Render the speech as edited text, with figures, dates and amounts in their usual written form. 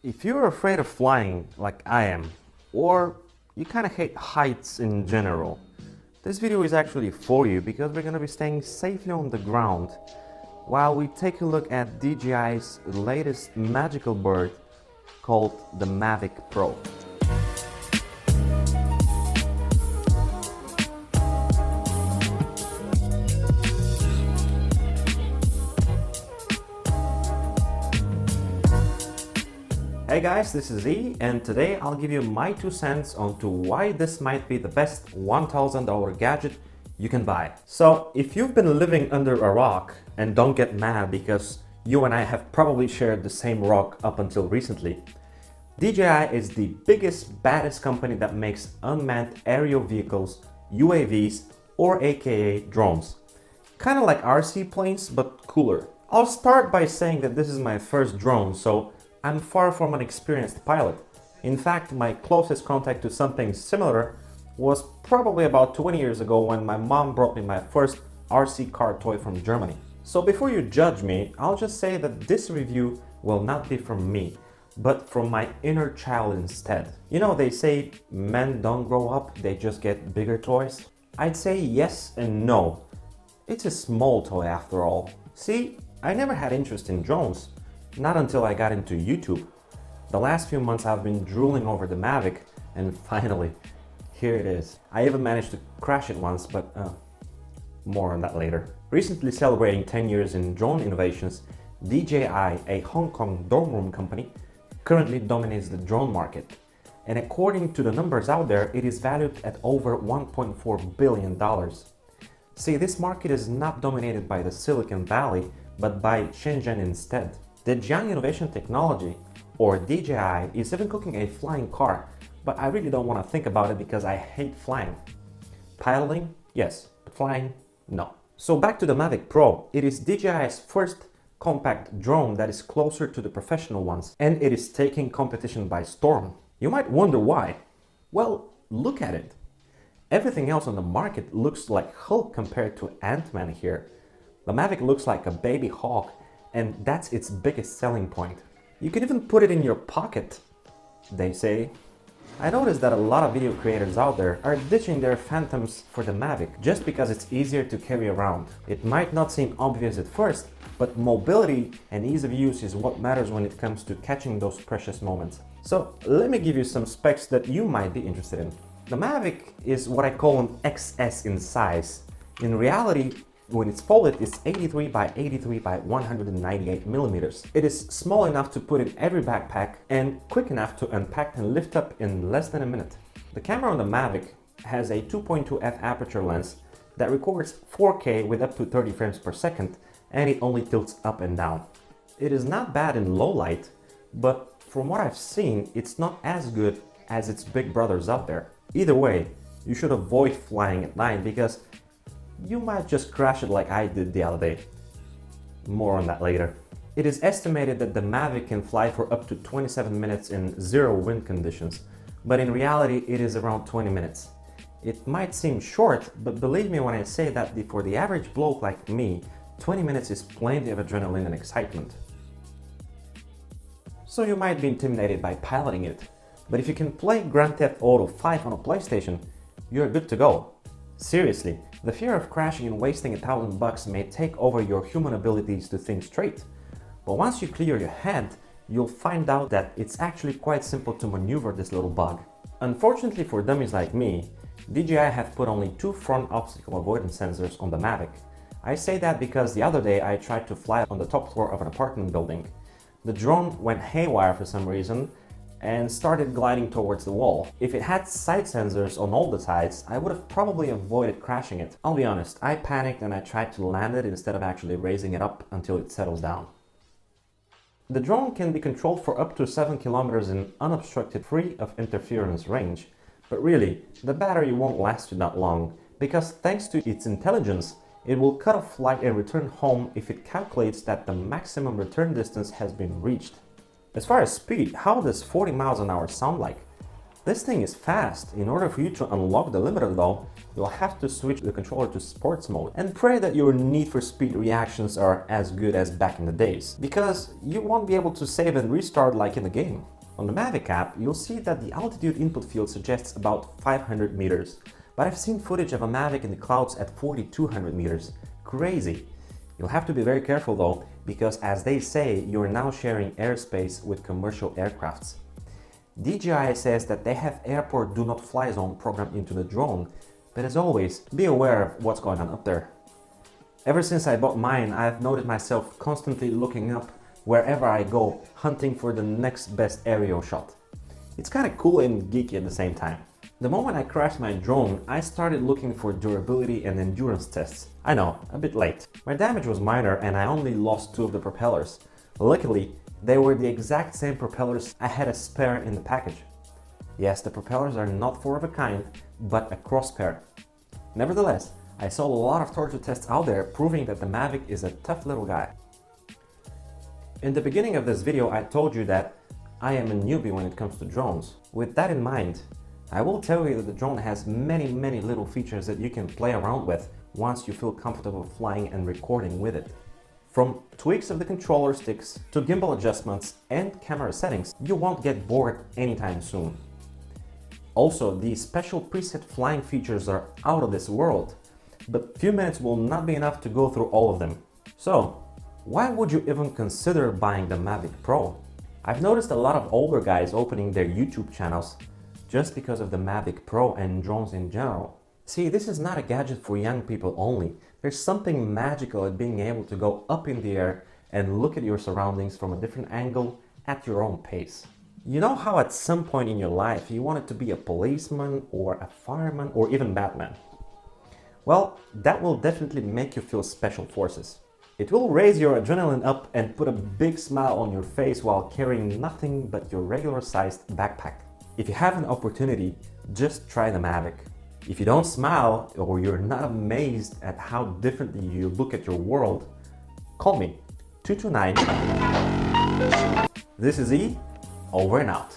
If you're afraid of flying like I am, or you kind of hate heights in general, this video is actually for you because we're going to be staying safely on the ground while we take a look at DJI's latest magical bird called the Mavic Pro. Hey guys, this is E, and today I'll give you my 2 cents onto why this might be the best $1,000 gadget you can buy. So if you've been living under a rock, and don't get mad because you and I have probably shared the same rock up until recently, DJI is the biggest, baddest company that makes unmanned aerial vehicles, UAVs, or aka drones. Kind of like RC planes, but cooler. I'll start by saying that this is my first drone, so I'm far from an experienced pilot. In fact, my closest contact to something similar was probably about 20 years ago when my mom brought me my first RC car toy from Germany. So before you judge me, I'll just say that this review will not be from me, but from my inner child instead. You know, they say men don't grow up, they just get bigger toys. I'd say yes and no. It's a small toy after all. See, I never had interest in drones. Not until I got into YouTube. The last few months I've been drooling over the Mavic, and finally, here it is. I even managed to crash it once, but more on that later. Recently celebrating 10 years in drone innovations, DJI, a Hong Kong dorm room company, currently dominates the drone market. And according to the numbers out there, it is valued at over $1.4 billion. See, this market is not dominated by the Silicon Valley, but by Shenzhen instead. The Jiang Innovation Technology, or DJI, is even cooking a flying car, but I really don't want to think about it because I hate flying. Piloting? Yes, but flying? No. So back to the Mavic Pro. It is DJI's first compact drone that is closer to the professional ones, and it is taking competition by storm. You might wonder why. Well, look at it. Everything else on the market looks like Hulk compared to Ant-Man here. The Mavic looks like a baby hawk, and that's its biggest selling point. You can even put it in your pocket, they say. I noticed that a lot of video creators out there are ditching their Phantoms for the Mavic just because it's easier to carry around. It might not seem obvious at first, but mobility and ease of use is what matters when it comes to catching those precious moments. So let me give you some specs that you might be interested in. The Mavic is what I call an XS in size. In reality, when it's folded, it's 83 by 83 by 198 millimeters. It is small enough to put in every backpack and quick enough to unpack and lift up in less than a minute. The camera on the Mavic has a 2.2 f aperture lens that records 4K with up to 30 frames per second, and it only tilts up and down. It is not bad in low light, but from what I've seen, it's not as good as its big brothers out there. Either way, you should avoid flying at night because you might just crash it like I did the other day. More on that later. It is estimated that the Mavic can fly for up to 27 minutes in zero wind conditions, but in reality it is around 20 minutes. It might seem short, but believe me when I say that for the average bloke like me, 20 minutes is plenty of adrenaline and excitement. So you might be intimidated by piloting it, but if you can play Grand Theft Auto 5 on a PlayStation, you're good to go. Seriously, the fear of crashing and wasting $1,000 may take over your human abilities to think straight. But once you clear your head, you'll find out that it's actually quite simple to maneuver this little bug. Unfortunately for dummies like me, DJI have put only 2 front obstacle avoidance sensors on the Mavic. I say that because the other day I tried to fly on the top floor of an apartment building. The drone went haywire for some reason and started gliding towards the wall. If it had side sensors on all the sides, I would have probably avoided crashing it. I'll be honest, I panicked and I tried to land it instead of actually raising it up until it settles down. The drone can be controlled for up to 7 kilometers in unobstructed, free of interference range. But really, the battery won't last you that long, because thanks to its intelligence, it will cut off flight and return home if it calculates that the maximum return distance has been reached. As far as speed, how does 40 miles an hour sound like? This thing is fast. In order for you to unlock the limiter though, you'll have to switch the controller to sports mode and pray that your Need for Speed reactions are as good as back in the days, because you won't be able to save and restart like in the game. On the Mavic app, you'll see that the altitude input field suggests about 500 meters, but I've seen footage of a Mavic in the clouds at 4,200 meters. Crazy! You'll have to be very careful though, because as they say, you're now sharing airspace with commercial aircrafts. DJI says that they have airport do not fly zone programmed into the drone, but as always, be aware of what's going on up there. Ever since I bought mine, I've noticed myself constantly looking up wherever I go, hunting for the next best aerial shot. It's kind of cool and geeky at the same time. The moment I crashed my drone, I started looking for durability and endurance tests. I know, a bit late. My damage was minor and I only lost 2 of the propellers. Luckily, they were the exact same propellers I had a spare in the package. Yes, the propellers are not 4 of a kind, but a cross pair. Nevertheless, I saw a lot of torture tests out there proving that the Mavic is a tough little guy. In the beginning of this video, I told you that I am a newbie when it comes to drones. With that in mind, I will tell you that the drone has many little features that you can play around with once you feel comfortable flying and recording with it. From tweaks of the controller sticks to gimbal adjustments and camera settings, you won't get bored anytime soon. Also, these special preset flying features are out of this world, but few minutes will not be enough to go through all of them. So, why would you even consider buying the Mavic Pro? I've noticed a lot of older guys opening their YouTube channels just because of the Mavic Pro and drones in general. See, this is not a gadget for young people only. There's something magical at being able to go up in the air and look at your surroundings from a different angle at your own pace. You know how at some point in your life you wanted to be a policeman or a fireman or even Batman? Well, that will definitely make you feel special forces. It will raise your adrenaline up and put a big smile on your face while carrying nothing but your regular sized backpack. If you have an opportunity, just try the Mavic. If you don't smile or you're not amazed at how differently you look at your world, call me 229. This is E, over and out.